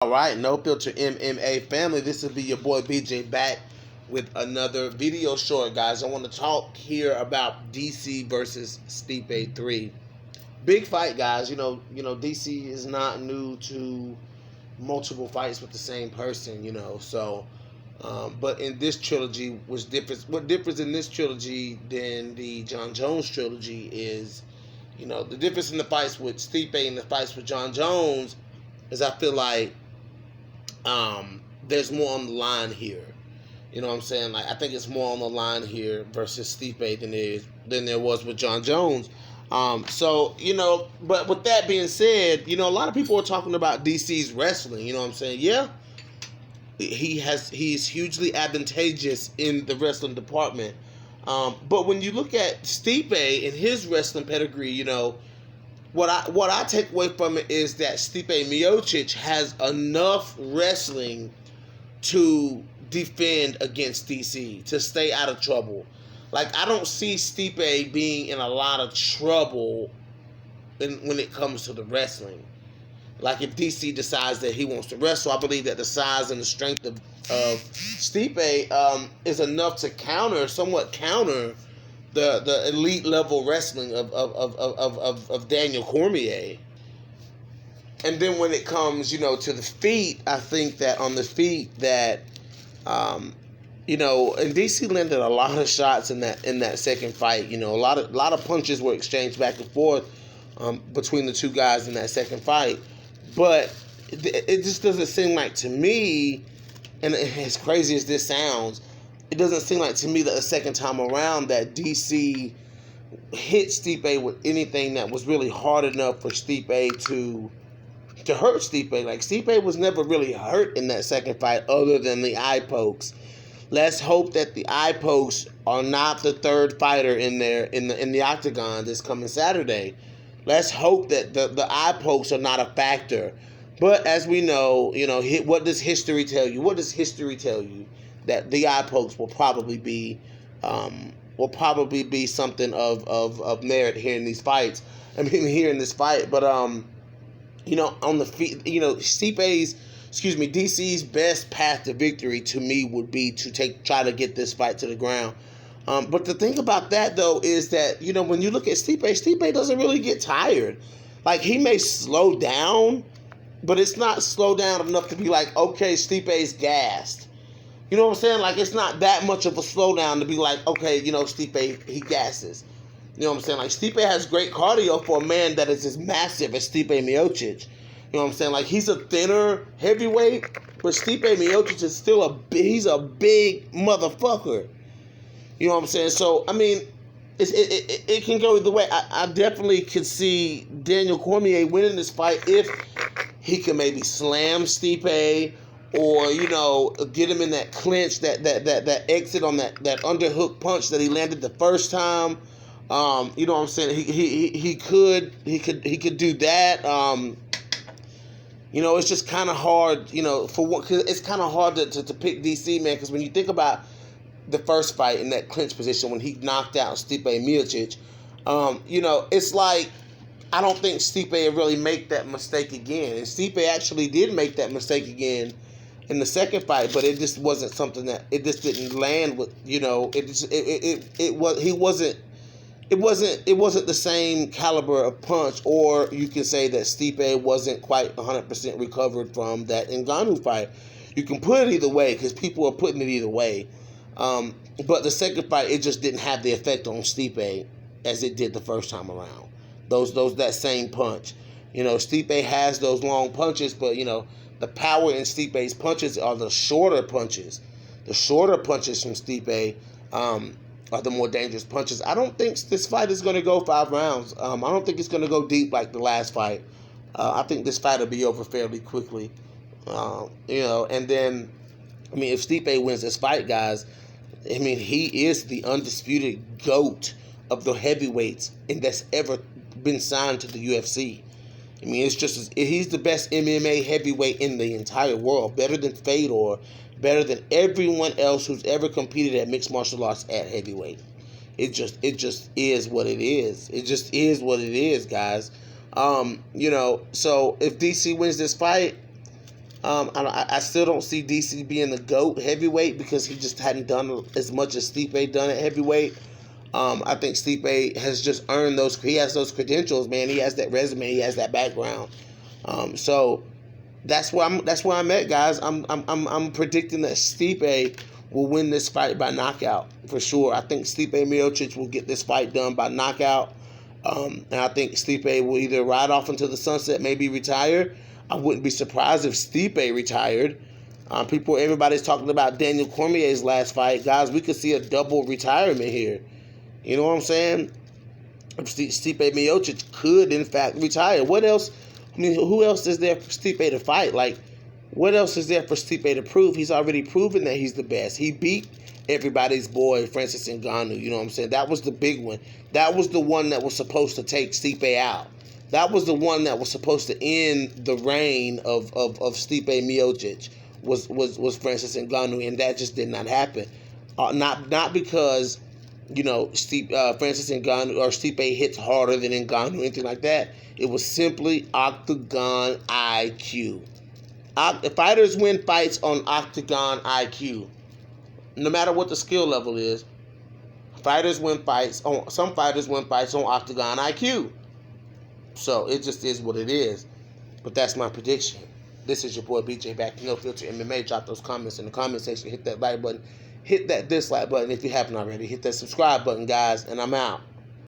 All right, No Filter MMA family. This will be your boy BJ back with another video short, guys. I want to talk here about DC versus Stipe 3. Big fight, guys. You know, DC is not new to multiple fights with the same person. But in this trilogy, what differs in this trilogy than the John Jones trilogy is, the difference in the fights with Stipe and the fights with John Jones is I feel like there's more on the line here. You know what I'm saying? Like, I think it's more on the line here versus Stipe than there was with John Jones. But with that being said, a lot of people are talking about DC's wrestling. You know what I'm saying? Yeah, he's hugely advantageous in the wrestling department. But when you look at Stipe and his wrestling pedigree, what I take away from it is that Stipe Miocic has enough wrestling to defend against DC, to stay out of trouble. Like, I don't see Stipe being in a lot of trouble when it comes to the wrestling. Like, if DC decides that he wants to wrestle, I believe that the size and the strength of Stipe is enough to somewhat counter the elite level wrestling of Daniel Cormier. And then when it comes, to the feet, I think that on the feet that, and DC landed a lot of shots in that second fight. A lot of punches were exchanged back and forth between the two guys in that second fight. But it just doesn't seem like, to me, and as crazy as this sounds, it doesn't seem like to me that the second time around that DC hit Stipe with anything that was really hard enough for Stipe to hurt Stipe. Like, Stipe was never really hurt in that second fight other than the eye pokes. Let's hope that the eye pokes are not the third fighter in the octagon this coming Saturday. Let's hope that the eye pokes are not a factor. But as we know, what does history tell you? What does history tell you? That the eye pokes will probably be something of merit here in these fights. Here in this fight. But on the feet, DC's best path to victory to me would be to try to get this fight to the ground. But the thing about that, though, is that, when you look at Stipe doesn't really get tired. Like, he may slow down, but it's not slow down enough to be like, okay, Stipe's gassed. You know what I'm saying? Like, it's not that much of a slowdown to be like, okay, Stipe, he gasses. You know what I'm saying? Like, Stipe has great cardio for a man that is as massive as Stipe Miocic. You know what I'm saying? Like, he's a thinner heavyweight, but Stipe Miocic is still he's a big motherfucker. You know what I'm saying? So, it can go either way. I definitely could see Daniel Cormier winning this fight if he can maybe slam Stipe, or, get him in that clinch, that exit on that underhook punch that he landed the first time. You know what I'm saying? He could do that. It's just kind of hard, cause it's kind of hard to pick DC, man, because when you think about the first fight in that clinch position when he knocked out Stipe Miocic, it's like, I don't think Stipe would really make that mistake again. And Stipe actually did make that mistake again in the second fight, but it just wasn't something that it just didn't land with. It wasn't the same caliber of punch, or you can say that Stipe wasn't quite 100% recovered from that Ngannou fight. You can put it either way because people are putting it either way. But the second fight, it just didn't have the effect on Stipe as it did the first time around. That same punch. Stipe has those long punches, but the power in Stipe's punches are the shorter punches. The shorter punches from Stipe are the more dangerous punches. I don't think this fight is going to go 5 rounds. I don't think it's going to go deep like the last fight. I think this fight will be over fairly quickly. And then, if Stipe wins this fight, guys, he is the undisputed GOAT of the heavyweights and that's ever been signed to the UFC. He's the best MMA heavyweight in the entire world, better than Fedor, better than everyone else who's ever competed at mixed martial arts at heavyweight. It just is what it is. It just is what it is, guys. So if DC wins this fight, I still don't see DC being the GOAT heavyweight because he just hadn't done as much as Stipe done at heavyweight. I think Stipe has just earned those. He has those credentials, man. He has that resume. He has that background. So that's where I'm at, guys. I'm predicting that Stipe will win this fight by knockout for sure. I think Stipe Miocic will get this fight done by knockout. And I think Stipe will either ride off into the sunset, maybe retire. I wouldn't be surprised if Stipe retired. Everybody's talking about Daniel Cormier's last fight. Guys, we could see a double retirement here. You know what I'm saying? Stipe Miocic could, in fact, retire. What else? I mean, who else is there for Stipe to fight? Like, what else is there for Stipe to prove? He's already proven that he's the best. He beat everybody's boy, Francis Ngannou. You know what I'm saying? That was the big one. That was the one that was supposed to take Stipe out. That was the one that was supposed to end the reign of Stipe Miocic. Was Francis Ngannou, and that just did not happen. Not because, you know, Francis Ngannou or Stipe hits harder than Ngannou or anything like that. It was simply octagon IQ. Fighters win fights on octagon IQ. No matter what the skill level is, some fighters win fights on octagon IQ. So it just is what it is. But that's my prediction. This is your boy BJ back to No Filter MMA. Drop those comments in the comment section. Hit that like button. Hit that dislike button if you haven't already. Hit that subscribe button, guys. And I'm out.